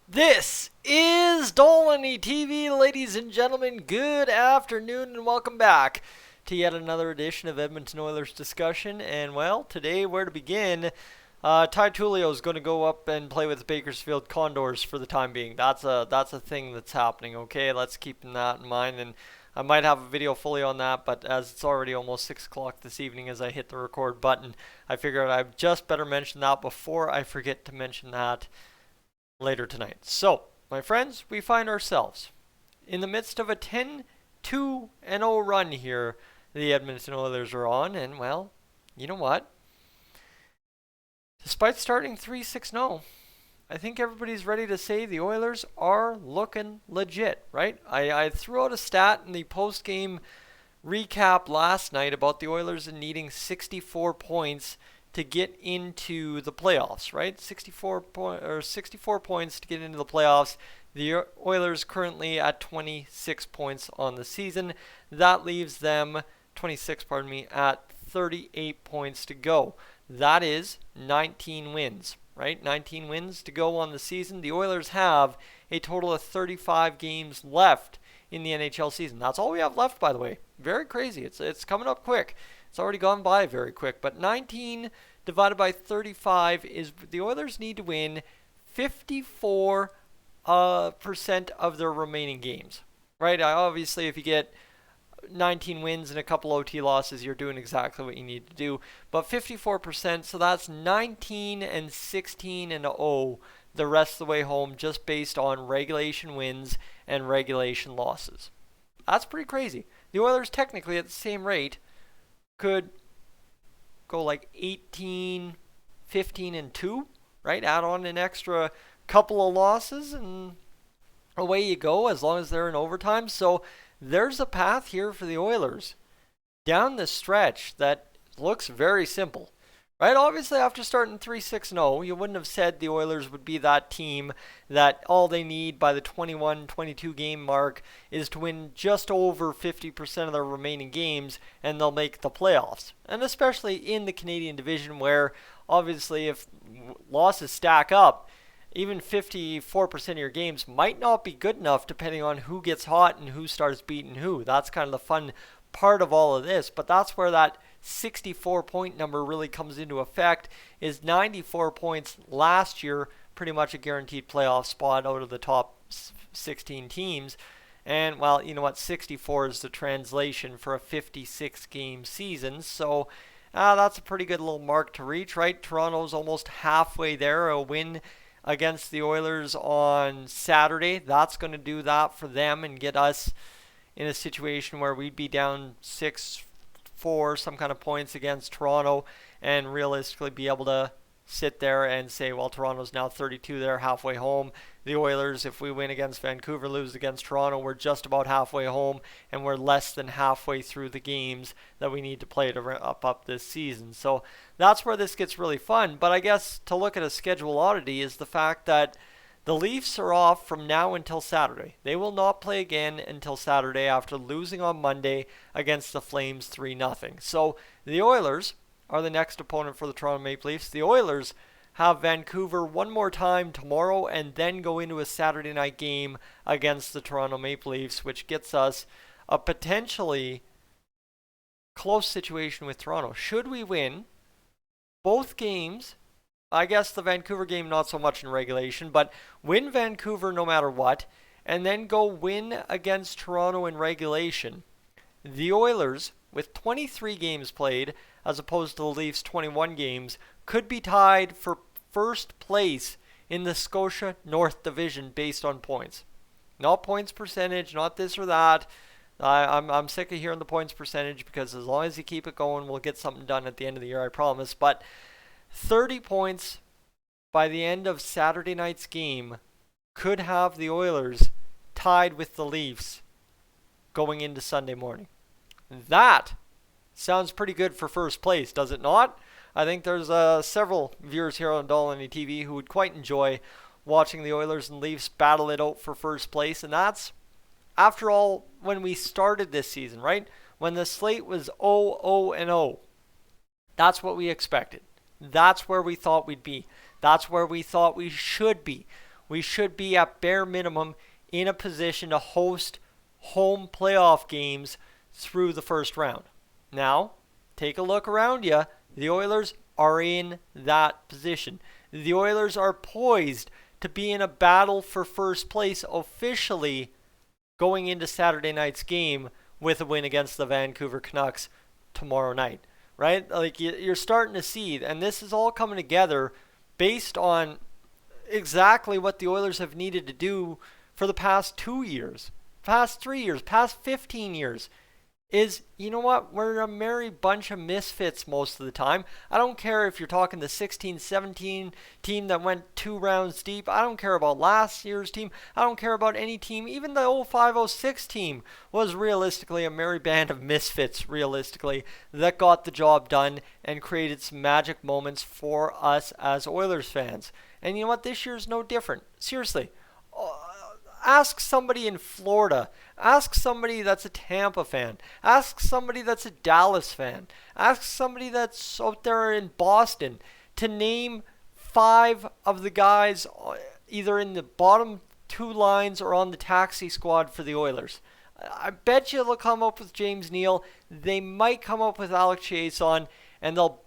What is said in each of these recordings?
This is Dolynny TV, ladies and gentlemen. Good afternoon and welcome back to yet another edition of Edmonton Oilers discussion. And well, today where to begin? Ty Tullio is going to go up and play with the Bakersfield Condors for the time being. That's a thing that's happening. Okay, let's keep that in mind. And I might have a video fully on that, but as it's already almost 6 o'clock this evening as I hit the record button, I figured I'd just better mention that before I forget to mention that later tonight. So, my friends, we find ourselves in the midst of a 10-2-0 run here the Edmonton Oilers are on, and well, you know what? Despite starting 3-6-0, I think everybody's ready to say the Oilers are looking legit, right? I threw out a stat in the post-game recap last night about the Oilers needing 64 points to get into the playoffs, right? 64 points to get into the playoffs. The Oilers currently at 26 points on the season. That leaves them 26, at 38 points to go. That is 19 wins, right? 19 wins to go on the season. The Oilers have a total of 35 games left in the NHL season. That's all we have left, by the way. Very crazy. It's coming up quick. It's already gone by very quick, but 19 divided by 35 is the Oilers need to win 54% of their remaining games, right? Obviously, if you get 19 wins and a couple OT losses, you're doing exactly what you need to do. But 54%, so that's 19 and 16 and 0 the rest of the way home, just based on regulation wins and regulation losses. That's pretty crazy. The Oilers technically at the same rate could go like 18, 15 and 2, right? Add on an extra couple of losses and away you go, as long as they're in overtime. So there's a path here for the Oilers down the stretch that looks very simple, right? Obviously, after starting 3-6-0, you wouldn't have said the Oilers would be that team that all they need by the 21-22 game mark is to win just over 50% of their remaining games and they'll make the playoffs. And especially in the Canadian division, where obviously if losses stack up, even 54% of your games might not be good enough depending on who gets hot and who starts beating who. That's kind of the fun part of all of this, but that's where that 64 point number really comes into effect. Is 94 points last year pretty much a guaranteed playoff spot out of the top 16 teams. And well, you know what, 64 is the translation for a 56 game season, so that's a pretty good little mark to reach, right? Toronto's almost halfway there. A win against the Oilers on Saturday, that's going to do that for them and get us in a situation where we'd be down 6-4, some kind of points against Toronto, and realistically be able to sit there and say, well, Toronto's now 32, they're halfway home. The Oilers, if we win against Vancouver, lose against Toronto, we're just about halfway home, and we're less than halfway through the games that we need to play to wrap up this season. So that's where this gets really fun. But I guess to look at a schedule oddity is the fact that the Leafs are off from now until Saturday. They will not play again until Saturday after losing on Monday against the Flames 3-0. So the Oilers are the next opponent for the Toronto Maple Leafs. The Oilers have Vancouver one more time tomorrow and then go into a Saturday night game against the Toronto Maple Leafs, which gets us a potentially close situation with Toronto. Should we win both games, I guess the Vancouver game not so much in regulation, but win Vancouver no matter what, and then go win against Toronto in regulation, the Oilers, with 23 games played, as opposed to the Leafs' 21 games, could be tied for first place in the Scotia North Division based on points. Not points percentage, not this or that. I'm sick of hearing the points percentage, because as long as you keep it going, we'll get something done at the end of the year, I promise. But 30 points by the end of Saturday night's game could have the Oilers tied with the Leafs going into Sunday morning. That sounds pretty good for first place, does it not? I think there's several viewers here on Dolynny TV who would quite enjoy watching the Oilers and Leafs battle it out for first place. And that's, after all, when we started this season, right? When the slate was 0-0-0. That's what we expected. That's where we thought we'd be. That's where we thought we should be. we should be at bare minimum in a position to host home playoff games through the first round. Now, take a look around you. The Oilers are in that position. The Oilers are poised to be in a battle for first place officially going into Saturday night's game with a win against the Vancouver Canucks tomorrow night, right? Like, you're starting to see, and this is all coming together based on exactly what the Oilers have needed to do for the past 2 years, past 3 years, past 15 years. Is, you know what, we're a merry bunch of misfits most of the time. I don't care if you're talking the 16-17 team that went 2 rounds deep. I don't care about last year's team. I don't care about any team. Even the 05-06 team was realistically a merry band of misfits, realistically, that got the job done and created some magic moments for us as Oilers fans. And you know what, this year's no different. Seriously. Ask somebody in Florida. Ask somebody that's a Tampa fan. Ask somebody that's a Dallas fan. Ask somebody that's out there in Boston to name 5 of the guys either in the bottom 2 lines or on the taxi squad for the Oilers. I bet you they'll come up with James Neal. They might come up with Alex Chiasson, and they'll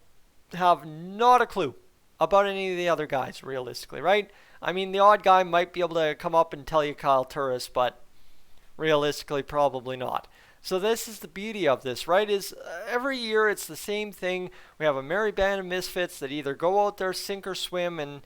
have not a clue about any of the other guys, realistically, right? I mean, the odd guy might be able to come up and tell you Kyle Turris, but realistically, probably not. So this is the beauty of this, right? Is every year it's the same thing. We have a merry band of misfits that either go out there, sink or swim, and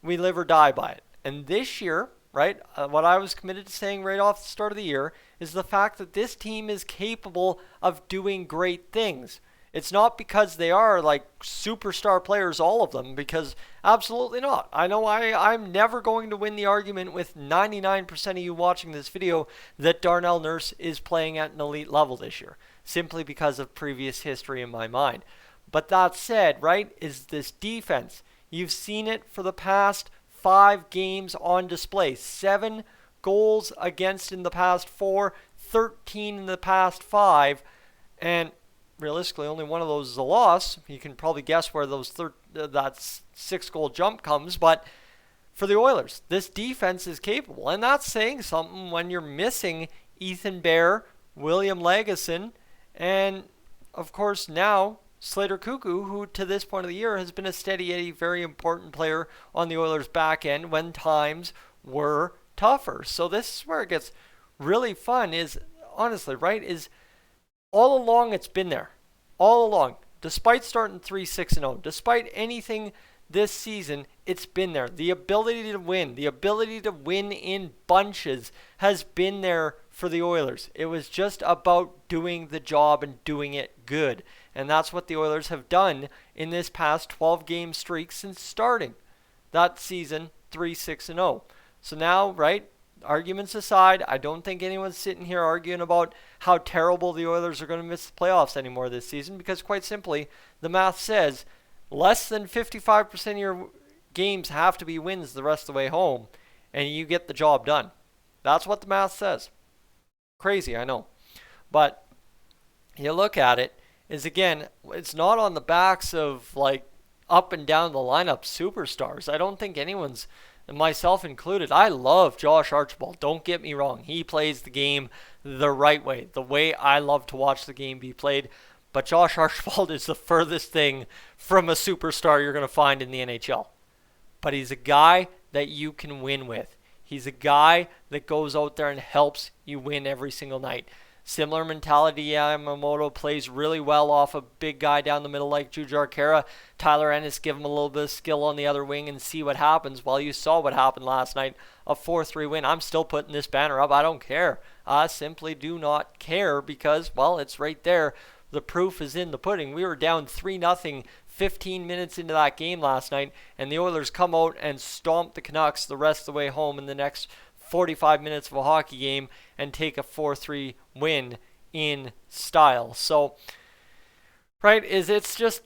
we live or die by it. And this year, right, what I was committed to saying right off the start of the year is the fact that this team is capable of doing great things. It's not because they are like superstar players, all of them, because absolutely not. I know I'm never going to win the argument with 99% of you watching this video that Darnell Nurse is playing at an elite level this year, simply because of previous history in my mind. But that said, right, is this defense. You've seen it for the past 5 games on display. 7 goals against in the past 4, 13 in the past 5, and realistically, only one of those is a loss. You can probably guess where that 6-goal jump comes. But for the Oilers, this defense is capable. And that's saying something when you're missing Ethan Bear, William Lagesson, and, of course, now Slater Cuckoo, who to this point of the year has been a steady Eddie, very important player on the Oilers' back end when times were tougher. So this is where it gets really fun is, honestly, right, is all along it's been there. All along. Despite starting 3-6-0, despite anything this season, it's been there. The ability to win in bunches has been there for the Oilers. It was just about doing the job and doing it good. And that's what the Oilers have done in this past 12-game streak since starting that season 3-6-0. So now, right, arguments aside, I don't think anyone's sitting here arguing about how terrible the Oilers are going to miss the playoffs anymore this season, because quite simply, the math says less than 55% of your games have to be wins the rest of the way home, and you get the job done. That's what the math says. Crazy, I know. But you look at it, is again, it's not on the backs of like up and down the lineup superstars. I don't think anyone's, and myself included, I love Josh Archibald. Don't get me wrong. He plays the game the right way, the way I love to watch the game be played. But Josh Archibald is the furthest thing from a superstar you're going to find in the NHL. But he's a guy that you can win with. He's a guy that goes out there and helps you win every single night. Similar mentality, Yamamoto plays really well off a big guy down the middle like Jujhar Khaira. Tyler Ennis, give him a little bit of skill on the other wing and see what happens. Well, you saw what happened last night, a 4-3 win. I'm still putting this banner up. I don't care. I simply do not care because, well, it's right there. The proof is in the pudding. We were down 3-0 15 minutes into that game last night, and the Oilers come out and stomp the Canucks the rest of the way home in the next 45 minutes of a hockey game and take a 4-3 win in style. So, right, it's just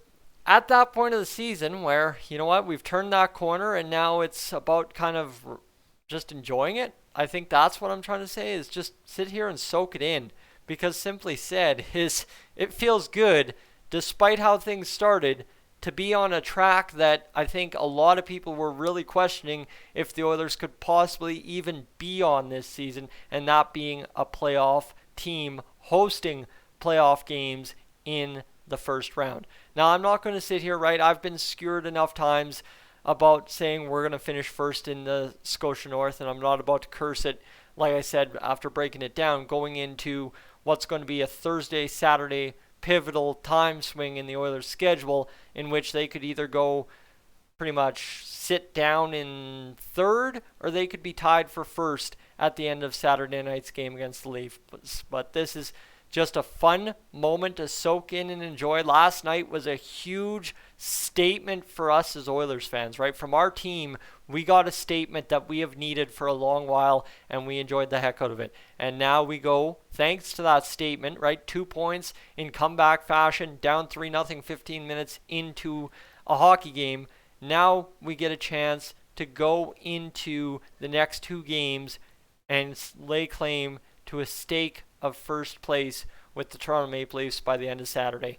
at that point of the season where, you know what, we've turned that corner and now it's about kind of just enjoying it. I think that's what I'm trying to say, is just sit here and soak it in, because simply said, it feels good, despite how things started, to be on a track that I think a lot of people were really questioning if the Oilers could possibly even be on this season, and that being a playoff team hosting playoff games in the first round. Now, I'm not going to sit here, right? I've been skewered enough times about saying we're going to finish first in the Scotia North, and I'm not about to curse it, like I said, after breaking it down, going into what's going to be a Thursday, Saturday pivotal time swing in the Oilers' schedule, in which they could either go pretty much sit down in third, or they could be tied for first at the end of Saturday night's game against the Leafs. But this is just a fun moment to soak in and enjoy. Last night was a huge statement for us as Oilers fans, right? From our team, we got a statement that we have needed for a long while, and we enjoyed the heck out of it. And now we go, thanks to that statement, right? 2 points in comeback fashion, down 3-0, 15 minutes into a hockey game. Now we get a chance to go into the next 2 games and lay claim to a stake of first place with the Toronto Maple Leafs by the end of Saturday.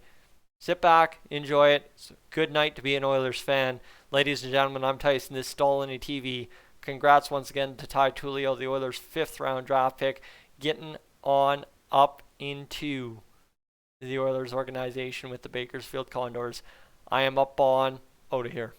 Sit back, enjoy it. It's a good night to be an Oilers fan. Ladies and gentlemen, I'm Tyson. This is Dolynny TV. Congrats once again to Ty Tullio, the Oilers' 5th round draft pick, getting on up into the Oilers organization with the Bakersfield Condors. I am up on out of here.